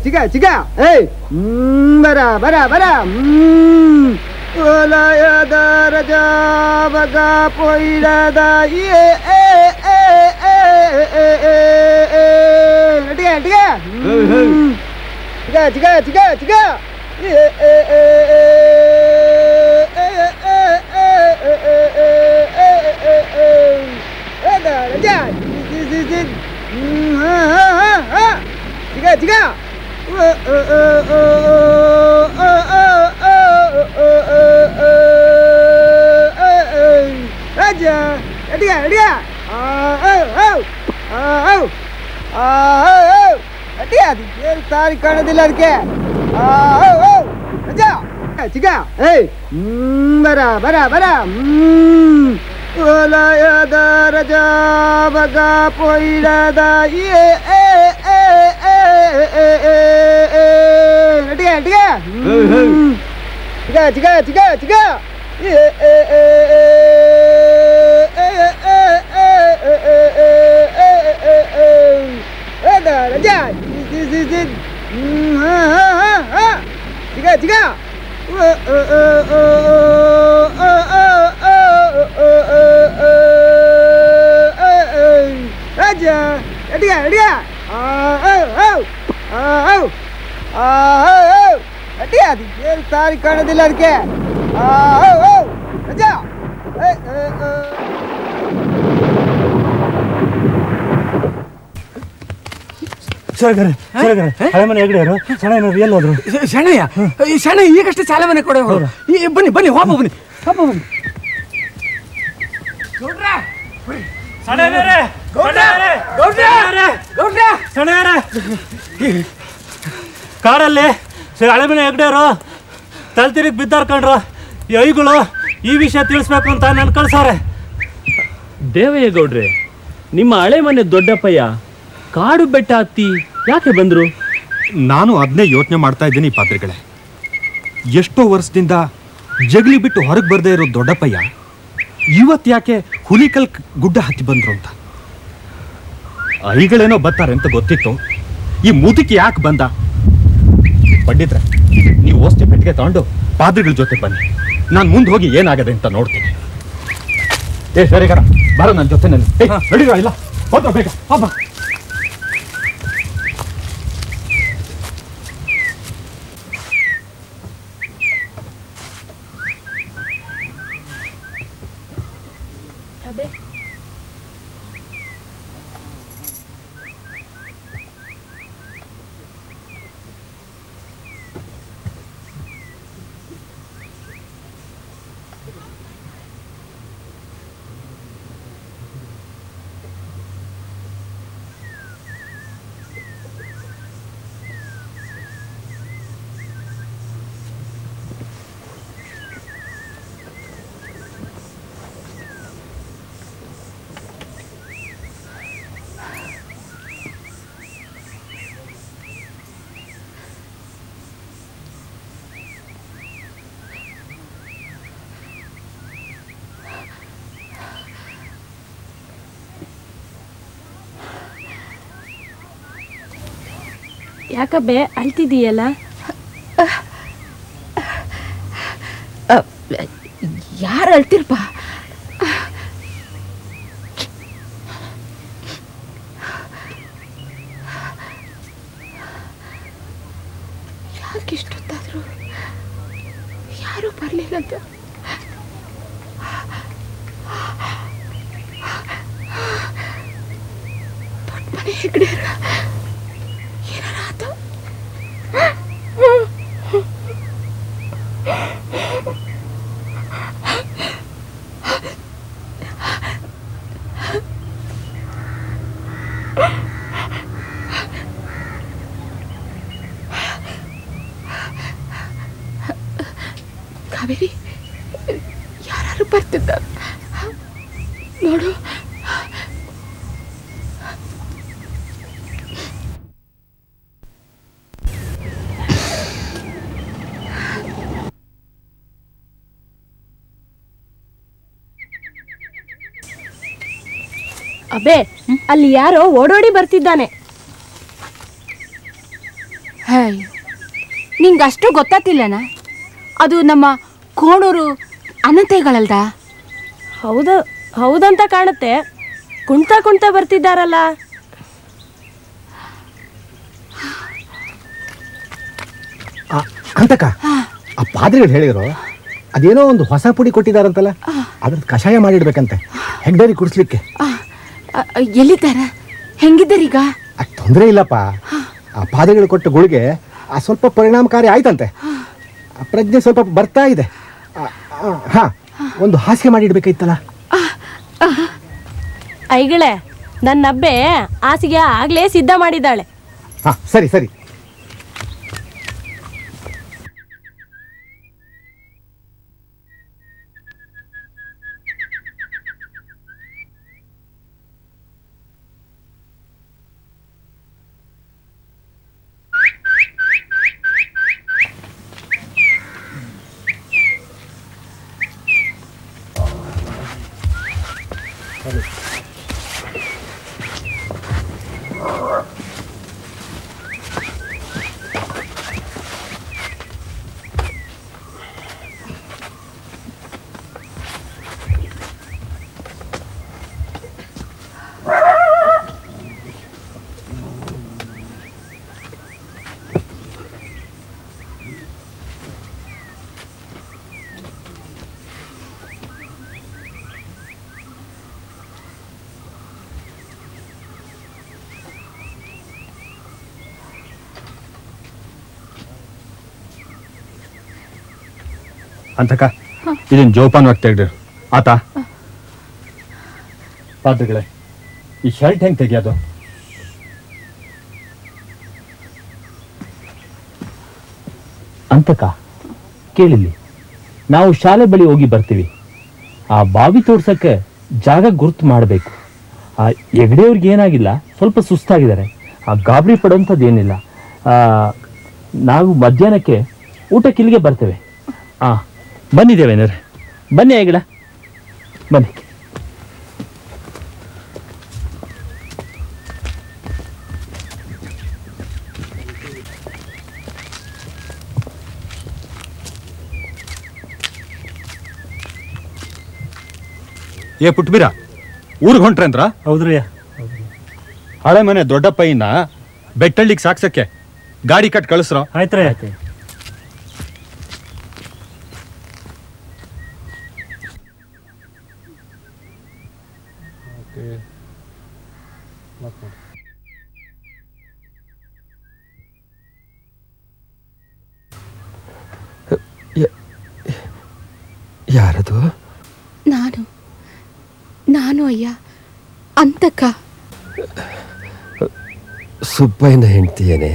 ಚಿಗ ಏಯ್ ಬರ ಬರ ಬರ ಓಲಯದ ರಜಾ ಬಗ ಪೊಯ್ಲದ ಚಿಗ ಸಾರಿ ಕಾಣೋದಿಲ್ಲ ಅದಕ್ಕೆ ಚಿಗ ಏಯ್ ಬರ ಬರ ಬರ ಓಲಯದ ರಜಾ ಬಗ ಪೊಯ್ಲದ ಚಿಗ ರಜಾ ಚಿಗ ಸಾರಿ ಕಾಣೋದಿಲ್ಲ ಅದಕ್ಕೆ ಹಳೆ ಮನೆ ಹೆಗ್ಡೆ ಸಣ್ಣ ಏನಾದ್ರು ಎಲ್ಲಿ ಹೋದ್ರು? ಶಣಯ್ಯ ಶಣ ಈಗಷ್ಟೇ ಶಾಲೆ ಮನೆ ಕೊಡ ಬನ್ನಿ ಬನ್ನಿ ಹೋಪ ಬನ್ನಿ ಹೋಪ ಬನ್ನಿ. ಕಾರಲ್ಲಿ ಹಳೆ ಮನೆ ಹೆಗ್ಡೆಯವರು ತಲೆ ತಿರುಗಿ ಬಿದ್ದಾರ್ಕೊಂಡ್ರು. ಈ ಐಗಳು ಈ ವಿಷಯ ತಿಳಿಸ್ಬೇಕು ಅಂತ ನಾನು ಕಳ್ಸವ್ರೆ. ದೇವಯ್ಯ ಗೌಡ್ರೆ, ನಿಮ್ಮ ಹಳೆ ಮನೆ ದೊಡ್ಡಪ್ಪಯ್ಯ ಕಾಡು ಬೆಟ್ಟ ಹತ್ತಿ ಯಾಕೆ ಬಂದ್ರು? ನಾನು ಅದನ್ನೇ ಯೋಚನೆ ಮಾಡ್ತಾ ಇದ್ದೀನಿ ಪಾತ್ರಿಗಳೇ. ಎಷ್ಟೋ ವರ್ಷದಿಂದ ಜಗಲಿ ಬಿಟ್ಟು ಹೊರಗೆ ಬರದೇ ಇರೋ ದೊಡ್ಡಪ್ಪಯ್ಯ ಇವತ್ತು ಯಾಕೆ ಹುಲಿಕಲ್ ಗುಡ್ಡ ಹತ್ತಿ ಬಂದ್ರು ಅಂತ. ಐಗಳೇನೋ ಬರ್ತಾರೆ ಅಂತ ಗೊತ್ತಿತ್ತು, ಈ ಮುದುಕಿ ಯಾಕೆ ಬಂದ? ಪಂಡಿತ್ರೆ, ನೀವು ಓಸ್ತಿ ಪೆಟ್ಟಿಗೆ ತಗೊಂಡು ಪಾದ್ರಿಗಳ ಜೊತೆ ಬನ್ನಿ, ನಾನು ಮುಂದೆ ಹೋಗಿ ಏನಾಗದೆ ಅಂತ ನೋಡ್ತೀನಿ. ಸರಿಗಾರ ಬರೋ ನನ್ನ ಜೊತೆ ನಡೀರ ಇಲ್ಲ ಹೋದ ಬೇಗ ಹಬ್ಬ. ಯಾಕಬ್ಬೆ ಅಳ್ತಿದೀಯಲ್ಲ? ಯಾರು ಅಳ್ತಿರ್ಪ? ಯಾಕಿಷ್ಟೊತ್ತಾದ್ರು ಯಾರು ಬರ್ಲಿಲ್ಲ ಅಂತ ದೊಡ್ಡ ಮನೆ ಹೆಗ್ಡೆ ಕಾವೇರಿ, ಯಾರು ಬರ್ತಿದ್ದಾರೆ ನೋಡು. ಅಬೆ, ಅಲ್ಲಿ ಯಾರೋ ಓಡೋಡಿ ಬರ್ತಿದ್ದಾನೆ. ನಿಂಗೆ ಅಷ್ಟು ಗೊತ್ತಾತಿಲ್ಲನ? ಅದು ನಮ್ಮ ಕೋಣೂರು ಅನಂತೇಗಳಲ್ದ? ಹೌದು, ಹೌದಂತ ಕಾಣುತ್ತೆ. ಕುಣ್ತಾ ಬರ್ತಿದ್ದಾರಲ್ಲ. ಅಂತಕ ಆ ಪಾದ್ರಿಗಳು ಹೇಳಿದ್ರು ಅದೇನೋ ಒಂದು ಹೊಸ ಪುಡಿ ಕೊಟ್ಟಿದಾರಂತಲ್ಲ, ಅದ್ರದ್ದು ಕಷಾಯ ಮಾಡಿಡ್ಬೇಕಂತೆ ಹೆಗ್ಡರಿ ಕುಡಿಸ್ಲಿಕ್ಕೆ. ಎಲ್ಲಿದ್ದಾರ? ಹೆಂಗಿದ್ದಾರೀಗ? ತೊಂದರೆ ಇಲ್ಲಪ್ಪ. ಆ ಪಾದ್ರಿಗಳು ಕೊಟ್ಟ ಗುಳಿಗೆ ಸ್ವಲ್ಪ ಪರಿಣಾಮಕಾರಿ ಆಯ್ತಂತೆ. ಆ ಪ್ರಜ್ಞೆ ಸ್ವಲ್ಪ ಬರ್ತಾ ಇದೆ. ಹಾ, ಒಂದು ಹಾಸ್ಯ ಮಾಡಿಡ್ಬೇಕಾಯ್ತಲ್ಲ. ಐಗಳೇ, ನನ್ನ ಅಬ್ಬೆ ಹಾಸಿಗೆ ಆಗ್ಲೇ ಸಿದ್ಧ ಮಾಡಿದ್ದಾಳೆ. ಹಾ, ಸರಿ ಸರಿ. ಅಂತಕ ಇದನ್ನ ಜೋಪಾನವಾಗಿ ತೆಗ್ದು ಆತ. ಪಾದ್ರಿಗಳೇ, ಈ ಶರ್ಟ್ ಹೆಂಗೆ ತೆಗಿಯೋದು? ಅಂತಕ ಕೇಳಿಲ್ಲಿ, ನಾವು ಶಾಲೆ ಬಳಿ ಹೋಗಿ ಬರ್ತೀವಿ. ಆ ಬಾವಿ ತೋರ್ಸಕ್ಕೆ ಜಾಗ ಗುರ್ತು ಮಾಡಬೇಕು. ಆ ಹೆಗ್ಡೆಯವ್ರಿಗೆ ಏನಾಗಿಲ್ಲ, ಸ್ವಲ್ಪ ಸುಸ್ತಾಗಿದ್ದಾರೆ. ಆ ಗಾಬರಿ ಪಡೋಂಥದ್ದೇನಿಲ್ಲ. ನಾವು ಮಧ್ಯಾಹ್ನಕ್ಕೆ ಊಟಕ್ಕೆ ಇಲ್ಲಿಗೆ ಬರ್ತೇವೆ. ಬಂದಿದ್ದೇವೇನಾರೆ? ಬನ್ನಿ ಹೆಗ್ಡ, ಬನ್ನಿ. ಏ ಪುಟ್ಬಿರ, ಊರಿಗೆ ಹೊಂಟ್ರೆ ಅಂದ್ರ? ಹೌದ್ರಿ. ಹಳೆ ಮನೆ ದೊಡ್ಡಪ್ಪಯ್ಯನ ಬೆಟ್ಟಳ್ಳಿಗೆ ಸಾಕ್ಸಕ್ಕೆ ಗಾಡಿ ಕಟ್ ಕಳಿಸ್ರೋ. ಆಯ್ತ್ರಿ. ಆಯ್ತು. ಯಾರದು? ನಾನು ಅಯ್ಯ, ಅಂತಕ. ಸುಬ್ಬಯ್ಯನ ಹೆಂಡ್ತಿಯೇನೆ?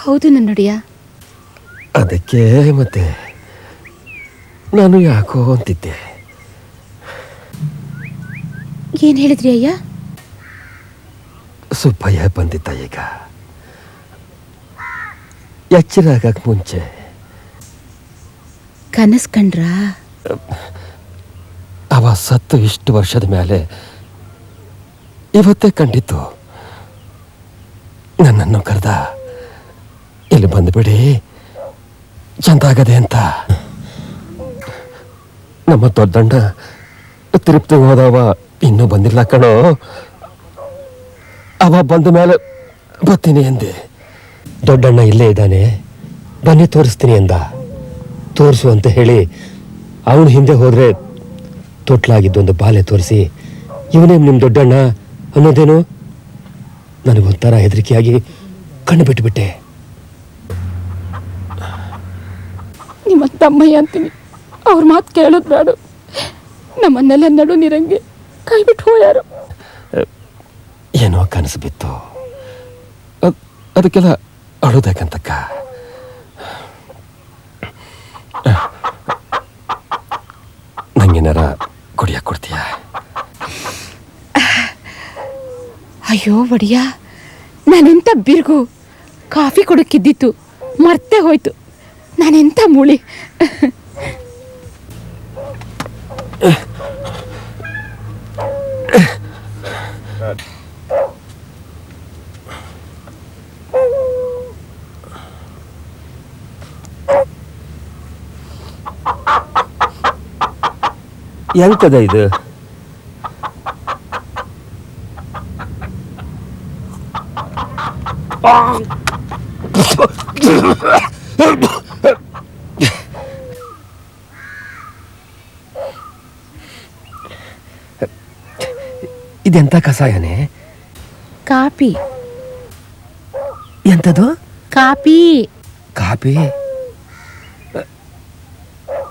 ಹೌದು ನನ್ನೊಡೆಯ. ಅದಕ್ಕೆ ಮತ್ತೆ ನಾನು ಯಾಕೋ ಅಂತಿದ್ದೆ. ಏನ್ ಹೇಳಿದ್ರಿ ಅಯ್ಯ? ಸುಬ್ಬಯ್ಯ ಬಂದಿದ್ದ ಈಗ. ಎಚ್ಚರ ಆಗಕ್ ಮುಂಚೆ ಕನಸ್ ಕಂಡ್ರ? ಅವ ಸತ್ತು ಇಷ್ಟು ವರ್ಷದ ಮೇಲೆ ಇವತ್ತೇ ಕಂಡಿತ್ತು. ನನ್ನನ್ನು ಕರೆದ, ಇಲ್ಲಿ ಬಂದುಬಿಡಿ, ಚಂದಾಗದೆ ಅಂತ. ನಮ್ಮ ದೊಡ್ಡಣ್ಣ ತಿರುಪತಿಗೆ ಹೋದವ ಇನ್ನೂ ಬಂದಿಲ್ಲ ಕಣೋ. ಅವ ಬಂದ ಮೇಲೆ ಬರ್ತೀನಿ ಎಂದೆ. ದೊಡ್ಡಣ್ಣ ಇಲ್ಲೇ ಇದ್ದಾನೆ, ಬನ್ನಿ ತೋರಿಸ್ತೀನಿ ಎಂದ. ತೋರಿಸು ಅಂತ ಹೇಳಿ ಅವನು ಹಿಂದೆ ಹೋದ್ರೆ ತೊಟ್ಲಾಗಿದ್ದೊಂದು ಬಾಲೆ ತೋರಿಸಿ, ಇವನೇ ನಿಮ್ಮ ದೊಡ್ಡಣ್ಣ ಅನ್ನೋದೇನು? ನನಗೊಂಥರ ಹೆದರಿಕೆಯಾಗಿ ಕಣ್ಣು ಬಿಟ್ಟುಬಿಟ್ಟೆ. ನಿಮ್ಮ ತಮ್ಮಯ್ಯ ಅಂತೀನಿ, ಅವ್ರ ಮಾತು ಕೇಳೋದು ಬೇಡ. ನಮ್ಮನ್ನೆಲ್ಲ ನಡು ನೀರಂಗೆ ಕೈ ಬಿಟ್ಟು ಹೋಯಾರು. ಏನೋ ಕನಸು ಬಿತ್ತು, ಅದಕ್ಕೆಲ್ಲ ಅಳೋದಕ್ಕಂತಕ್ಕ. ನಂಗೇನಾರ ಕುಡಿಯಕ್ಕೆ ಕೊಡ್ತೀಯ? ಅಯ್ಯೋ ಒಡಿಯ, ನಾನೆಂತ ಬಿರ್ಗು ಕಾಫಿ ಕೊಡಕ್ಕಿದ್ದಿತ್ತು, ಮರ್ತೇ ಹೋಯ್ತು. ನಾನೆಂತ ಮೂಳಿ. ಎಂತದ ಇದು? ಇದೆಂತ ಕಸಾಯನೇ? ಕಾಪಿ. ಎಂತದು? ಕಾಪಿ. ಕಾಪಿ?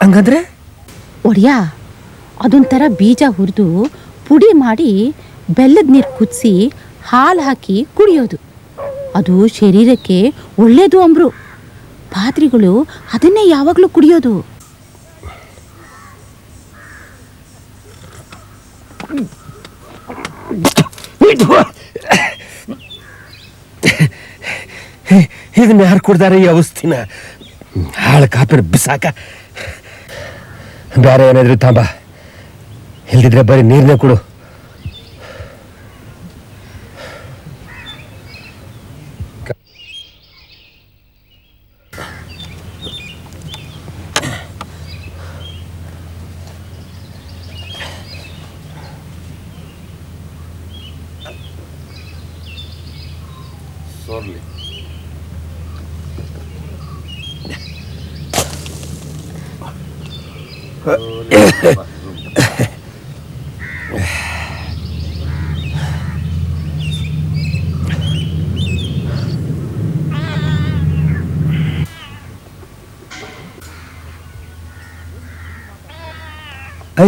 ಹಂಗಂದ್ರೆ ಒಡಿಯಾ, ಅದೊಂಥರ ಬೀಜ ಹುರಿದು ಪುಡಿ ಮಾಡಿ ಬೆಲ್ಲದ ನೀರು ಕುದಿಸಿ ಹಾಲು ಹಾಕಿ ಕುಡಿಯೋದು. ಅದು ಶರೀರಕ್ಕೆ ಒಳ್ಳೇದು ಅಂಬ್ರು. ಪಾದ್ರಿಗಳು ಅದನ್ನೇ ಯಾವಾಗಲೂ ಕುಡಿಯೋದು. ಇದನ್ನ ಯಾರು ಕುಡ್ದಾರೆ ಈ ಔಷಧಿನ? ಹಾಳು ಕಾಪಿನ ಬಿಸಾಕ. ಬೇರೆ ಏನಾದ್ರು ತಾಂಬ, ಇಲ್ದಿದ್ರೆ ಬರೀ ನೀರನ್ನೇ ಕೊಡು.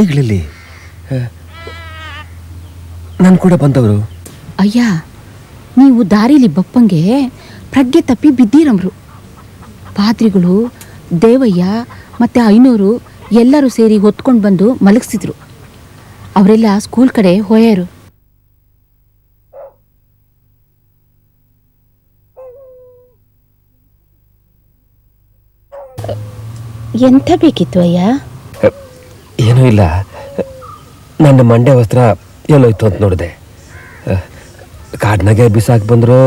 ಐಗಳಲ್ಲಿ ನಾನು ಕೂಡ ಬಂದವರು. ಅಯ್ಯ, ನೀವು ದಾರಿಲಿ ಬಪ್ಪಂಗೆ ಪ್ರಜ್ಞೆ ತಪ್ಪಿ ಬಿದ್ದೀರಂಬ್ರು. ಪಾದ್ರಿಗಳು ದೇವಯ್ಯ ಮತ್ತು ಐನೂರು ಎಲ್ಲರೂ ಸೇರಿ ಹೊತ್ಕೊಂಡು ಬಂದು ಮಲಗಿಸಿದ್ರು. ಅವರೆಲ್ಲ ಸ್ಕೂಲ್ ಕಡೆ ಹೋಯಾರು. ಎಂತ ಬೇಕಿತ್ತು ಅಯ್ಯ? ಏನೂ ಇಲ್ಲ, ನನ್ನ ಮಂಡ್ಯ ವಸ್ತ್ರ ಎಲ್ಲೋಯ್ತು ಅಂತ ನೋಡಿದೆ. ಕಾಡ್ನಾಗೆ ಬಿಸಾಕ್ ಬಂದ್ರು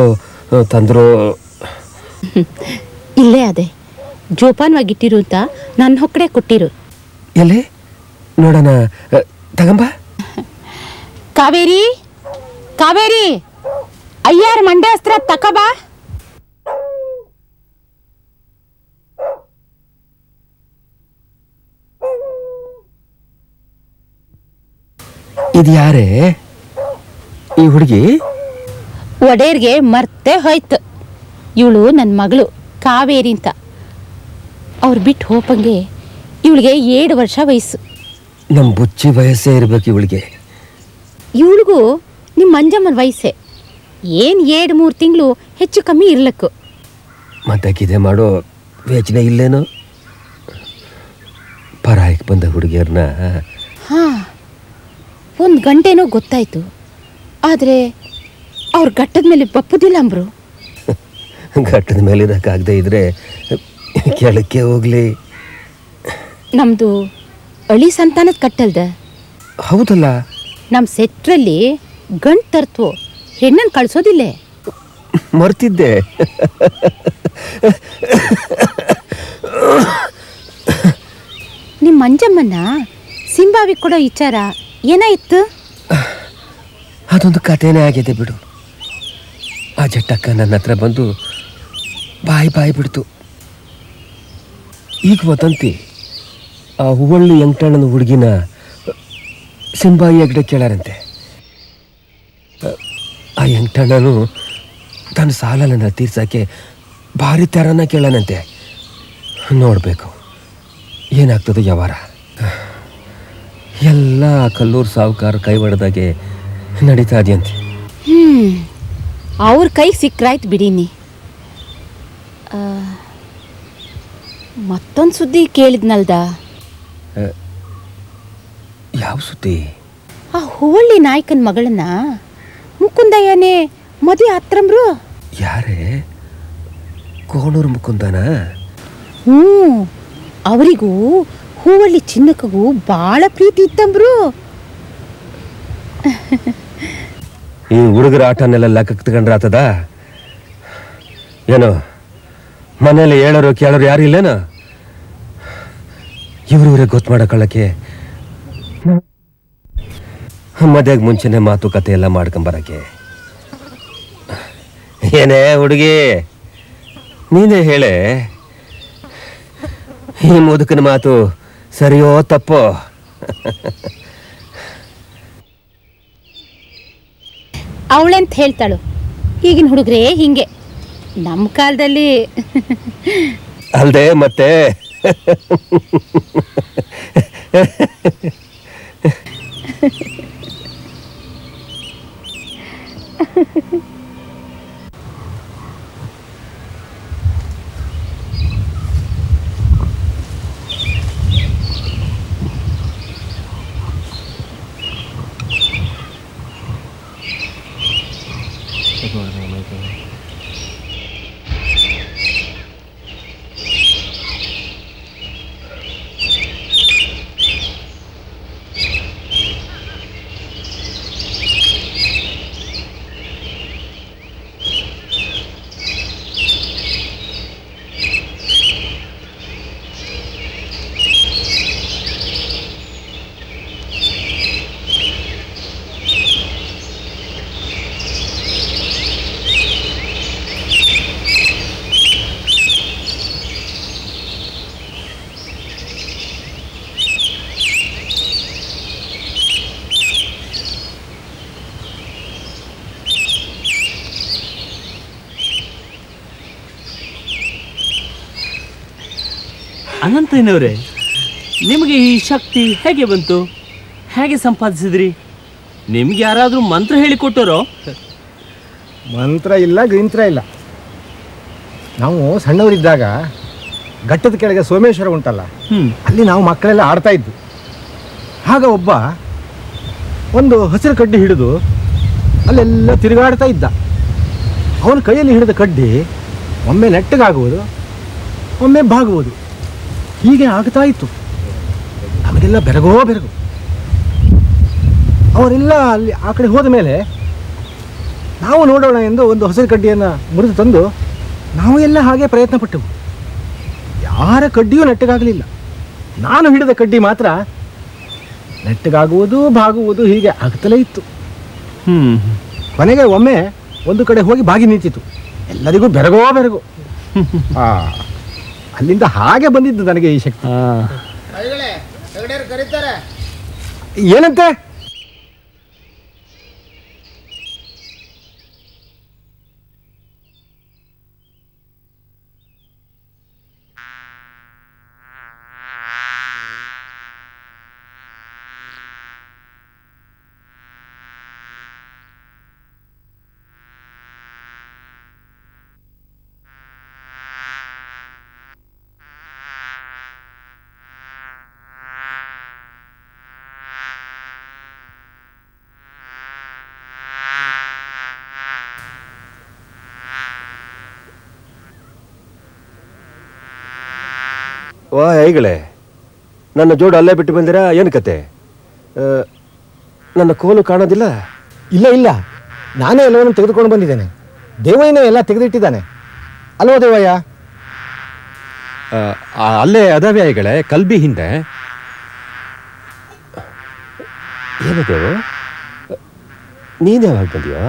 ತಂದ್ರು. ಇಲ್ಲೇ ಅದೇ ಜೋಪಾನವಾಗಿಟ್ಟಿರು ಅಂತ ನನ್ನ ಹೊಕ್ಕಡೆ ಕೊಟ್ಟಿರು. ಎಲ್ಲಿ ನೋಡೋಣ, ತಗಂಬ. ಕಾವೇರಿ, ಕಾವೇರಿ, ಅಯ್ಯಾರ ಮಂಡ್ಯ ವಸ್ತ್ರ ತಕಬಾ. ಇದು ಯಾರೇ ಈ ಹುಡುಗಿ? ಒಡೆಯರ್ಗೆ ಮರ್ತೆ ಹೋಯ್ತು. ಇವಳು ನನ್ನ ಮಗಳು ಕಾವೇರಿ ಅಂತ. ಅವ್ರು ಬಿಟ್ಟು ಹೋಪಂಗೆ ಇವಳಿಗೆ 7 ವರ್ಷ ವಯಸ್ಸು. ನಮ್ಮ ಬುಚ್ಚಿ ವಯಸ್ಸೇ ಇರ್ಬೇಕು ಇವಳಿಗೆ. ಇವಳಿಗೂ ನಿಮ್ಮ ಮಂಜಮ್ಮನ ವಯಸ್ಸೇ. ಏನು 2-3 ತಿಂಗಳು ಹೆಚ್ಚು ಕಮ್ಮಿ ಇರ್ಲಕ್ಕು. ಮತ್ತಕ್ಕಿದೆ ಮಾಡೋ ಯೋಚನೆ ಇಲ್ಲೇನೋ? ಪರಾಯಿಗೆ ಬಂದ ಹುಡುಗಿಯರ್ನ ಹಾಂ, 1 ಗಂಟೆನೋ ಗೊತ್ತಾಯ್ತು. ಆದರೆ ಅವ್ರ ಘಟ್ಟದ ಮೇಲೆ ಬಪ್ಪುದಿಲ್ಲ ಅಂಬ್ರು. ಘಟ್ಟದ ಮೇಲೆ ಇರೋಕ್ಕಾಗದೇ ಇದ್ರೆ ಕೆಳಕ್ಕೆ ಹೋಗ್ಲಿ. ನಮ್ಮದು ಅಳಿ ಸಂತಾನದ ಕಟ್ಟಲ್ದ. ಹೌದಲ್ಲ, ನಮ್ಮ ಸೆಟ್ರಲ್ಲಿ ಗಂಟು ತರ್ತವೋ ಹೆಣ್ಣನ್ನು ಕಳ್ಸೋದಿಲ್ಲೇ. ಮರ್ತಿದ್ದೆ. ನಿಮ್ಮ ಮಂಜಮ್ಮನ್ನ ಸಿಂಬಾವಿ ಕೊಡೋ ವಿಚಾರ ಏನಾಯಿತು? ಅದೊಂದು ಕಥೆನೇ ಆಗಿದೆ ಬಿಡು. ಆ ಜಟ್ಟಕ್ಕ ನನ್ನ ಹತ್ರ ಬಂದು ಬಾಯಿ ಬಿಡ್ತು. ಈಗ ವದಂತಿ ಆ ಹೂವಳ್ಳಿ ಎಂಟಣ್ಣನ ಹುಡುಗಿನ ಸಿಂಬಾಯಿ ಹೆಗ್ಡೆ ಕೇಳಾರಂತೆ. ಆ ಎಂಟಣ್ಣನು ತನ್ನ ಸಾಲನ ತೀರ್ಸಕ್ಕೆ ಭಾರಿ ತೆರನ ಕೇಳನಂತೆ. ನೋಡಬೇಕು ಏನಾಗ್ತದೆ ವ್ಯವಹಾರ. ಎಲ್ಲ ಕಲ್ಲೂರು ಸಾಹುಕಾರ ಕೈ ಹೊಡೆದಾಗೆ ನಡೀತಾ ಇದೆಯಂತೆ. ಅವ್ರ ಕೈಗೆ ಸಿಕ್ರಾಯ್ತು ಬಿಡೀನಿ. ಮತ್ತೊಂದು ಸುದ್ದಿ ಕೇಳಿದ್ನಲ್ದ. ಯಾವ ಸುದ್ದಿ? ಆ ಹೂವಳ್ಳಿ ನಾಯಕನ ಮಗಳನ್ನ ಮುಕುಂದಯ್ಯನೇ ಮದುವೆ ಆತ್ರಂಬ್ರು. ಯಾರೇ? ಕೋಣೂರು ಮುಕುಂದನ? ಅವರಿಗೂ ಹೂವಳ್ಳಿ ಚಿನ್ನಕ್ಕಗೂ ಭಾಳ ಪ್ರೀತಿ ಇತ್ತಂಬ್ರು. ಈ ಹುಡುಗರ ಆಟನೆಲ್ಲ ಲೆಕ್ಕಕ್ಕೆ ತಗೊಂಡ್ರೆ ಆತದ ಏನೋ? ಮನೇಲಿ ಹೇಳೋರು ಕೇಳೋರು ಯಾರು ಇಲ್ಲೇನೋ? ಇವ್ರಿಗೆ ಗೊತ್ತು ಮಾಡೋಕೊಳ್ಳಕ್ಕೆ ಮದುವೆಗೆ ಮುಂಚೆನೆ ಮಾತುಕತೆ ಎಲ್ಲ ಮಾಡ್ಕೊಂಬರಕ್ಕೆ. ಏನೇ ಹುಡುಗಿ, ನೀನೇ ಹೇಳೆ, ಈ ಮುದುಕನ ಮಾತು ಸರಿಯೋ ತಪ್ಪೋ? ಅವಳೆಂತ ಹೇಳ್ತಾಳು, ಈಗಿನ ಹುಡುಗ್ರೆ ಹಿಂಗೆ. ನಮ್ಮ ಕಾಲದಲ್ಲಿ ಅಲ್ದೆ ಮತ್ತೆ ಅನಂತಯ್ಯನವರೇ, ನಿಮಗೆ ಈ ಶಕ್ತಿ ಹೇಗೆ ಬಂತು? ಹೇಗೆ ಸಂಪಾದಿಸಿದ್ರಿ? ನಿಮ್ಗೆ ಯಾರಾದರೂ ಮಂತ್ರ ಹೇಳಿಕೊಟ್ಟರೋ? ಮಂತ್ರ ಇಲ್ಲ, ಗಿಂತ್ರ ಇಲ್ಲ. ನಾವು ಸಣ್ಣವರಿದ್ದಾಗ ಘಟ್ಟದ ಕೆಳಗೆ ಸೋಮೇಶ್ವರ ಉಂಟಲ್ಲ, ಅಲ್ಲಿ ನಾವು ಮಕ್ಕಳೆಲ್ಲ ಆಡ್ತಾ ಇದ್ವಿ. ಆಗ ಒಬ್ಬ ಒಂದು ಹಸಿರು ಕಡ್ಡಿ ಹಿಡಿದು ಅಲ್ಲೆಲ್ಲ ತಿರುಗಾಡ್ತಾ ಇದ್ದ. ಅವನ ಕೈಯಲ್ಲಿ ಹಿಡಿದ ಕಡ್ಡಿ ಒಮ್ಮೆ ನೆಟ್ಟಗಾಗುವುದು, ಒಮ್ಮೆ ಬಾಗುವುದು, ಹೀಗೆ ಆಗ್ತಾ ಇತ್ತು. ನಮಗೆಲ್ಲ ಬೆರಗೋ ಬೆರಗು. ಅವರೆಲ್ಲ ಅಲ್ಲಿ ಆ ಕಡೆ ಹೋದ ಮೇಲೆ ನಾವು ನೋಡೋಣ ಎಂದು ಒಂದು ಹಸಿರು ಕಡ್ಡಿಯನ್ನು ಮುರಿದು ತಂದು ನಾವು ಎಲ್ಲ ಹಾಗೆ ಪ್ರಯತ್ನ ಪಟ್ಟೆವು. ಯಾರ ಕಡ್ಡಿಯೂ ನೆಟ್ಟಗಾಗಲಿಲ್ಲ. ನಾನು ಹಿಡಿದ ಕಡ್ಡಿ ಮಾತ್ರ ನೆಟ್ಟಗಾಗುವುದು, ಬಾಗುವುದು, ಹೀಗೆ ಆಗ್ತಲೇ ಇತ್ತು. ಕೊನೆಗೆ ಒಮ್ಮೆ ಒಂದು ಕಡೆ ಹೋಗಿ ಬಾಗಿ ನಿಂತಿತು. ಎಲ್ಲರಿಗೂ ಬೆರಗೋ ಬೆರಗು. ಅಲ್ಲಿಂದ ಹಾಗೆ ಬಂದಿದ್ದು ನನಗೆ ಈ ಶಕ್ತಿ. ಏನಂತೆ? ವಾ ಹೇಗಳೇ, ನನ್ನ ಜೋಡು ಅಲ್ಲೇ ಬಿಟ್ಟು ಬಂದಿರಾ? ಏನು ಕತೆ? ನನ್ನ ಕೋಲು ಕಾಣೋದಿಲ್ಲ? ಇಲ್ಲ ಇಲ್ಲ, ನಾನೇ ಎಲ್ಲವನ್ನು ತೆಗೆದುಕೊಂಡು ಬಂದಿದ್ದೇನೆ. ದೇವಯ್ಯನೇ ಎಲ್ಲ ತೆಗೆದಿಟ್ಟಿದ್ದಾನೆ ಅಲ್ವೋ ದೇವಯ್ಯ? ಅಲ್ಲೇ ಅದಾವೆ ಹೇಗಳೇ, ಕಲ್ಬಿ ಹಿಂದೆ. ಏನು ದೇವು, ನೀನು ಯಾವಾಗ ಬಂದಿಯೋ?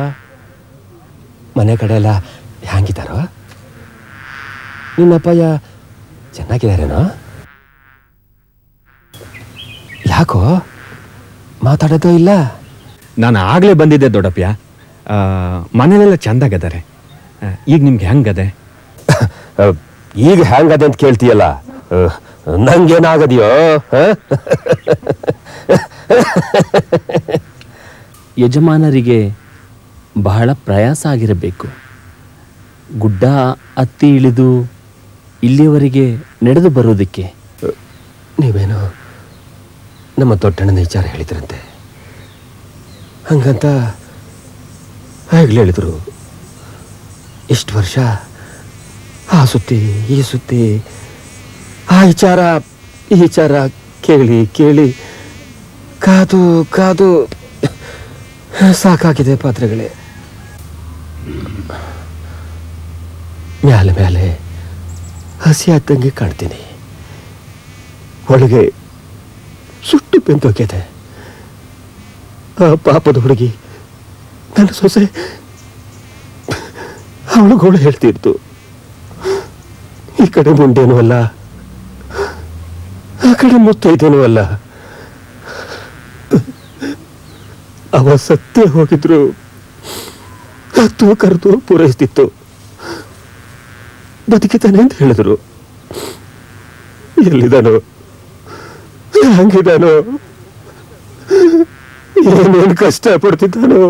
ಮನೆ ಕಡೆ ಎಲ್ಲ ಹ್ಯಾಂಗಿದ್ದಾರೋ? ನಿನ್ನಪ್ಪಯ್ಯ ಚೆನ್ನಾಗಿದ್ದಾರೇನೋ? ಯಾಕೋ ಮಾತಾಡೋದೋ ಇಲ್ಲ? ನಾನು ಆಗಲೇ ಬಂದಿದ್ದೆ ದೊಡ್ಡಪ್ಪ. ಮನೇಲೆಲ್ಲ ಚಂದಾಗದಾರೆ. ಈಗ ನಿಮ್ಗೆ ಹೆಂಗದೆ? ಈಗ ಹ್ಯಾಂಗದೆ ಅಂತ ಕೇಳ್ತೀಯಲ್ಲ, ನಂಗೇನಾಗದೆಯೋ? ಯಜಮಾನರಿಗೆ ಬಹಳ ಪ್ರಯಾಸ ಆಗಿರಬೇಕು. ಗುಡ್ಡ ಹತ್ತಿ ಇಳಿದು ಇಲ್ಲಿಯವರೆಗೆ ನಡೆದು ಬರೋದಕ್ಕೆ. ನೀವೇನೋ ನಮ್ಮ ದೊಡ್ಡಣ್ಣನ ವಿಚಾರ ಹೇಳಿದ್ರಂತೆ, ಹಂಗಂತ ಆಗ್ಲೇ ಹೇಳಿದ್ರು. ಇಷ್ಟು ವರ್ಷ ಆ ಸುದ್ದಿ ಈ ಸುದ್ದಿ, ಆ ವಿಚಾರ ಈ ವಿಚಾರ ಕೇಳಿ ಕೇಳಿ ಕಾದು ಕಾದು ಸಾಕಾಗಿದೆ ಪಾತ್ರೆಗಳೇ. ಮ್ಯಾಲೆ ಮ್ಯಾಲೆ ಹಸಿ ಆಗ್ದಂಗೆ ಕಾಣ್ತೀನಿ, ಒಳಗೆ ಸುಟ್ಟು ಬೆಂದೋಗಿದೆ. ಆ ಪಾಪದ ಹುಡುಗಿ ನನ್ನ ಸೊಸೆ ಅವಳುಗಳು ಹೇಳ್ತಿತ್ತು, ಈ ಕಡೆ ಮುಂಡೇನೂ ಅಲ್ಲ, ಆ ಕಡೆ ಮುತ್ತೈದೇನೂ ಅಲ್ಲ. ಅವ ಸತ್ಯ ಹೋಗಿದ್ರು ಹತ್ತು ಕರೆದು ಪೂರೈಸ್ತಿತ್ತು. ಬದುಕಿತಾನೆ ಅಂತ ಹೇಳಿದ್ರು. ಎಲ್ಲಿದ್ದಾನೋ, ಹಂಗಿದ್ದಾನೋ, ಏನೇನು ಕಷ್ಟ ಪಡ್ತಿದ್ದಾನೋ.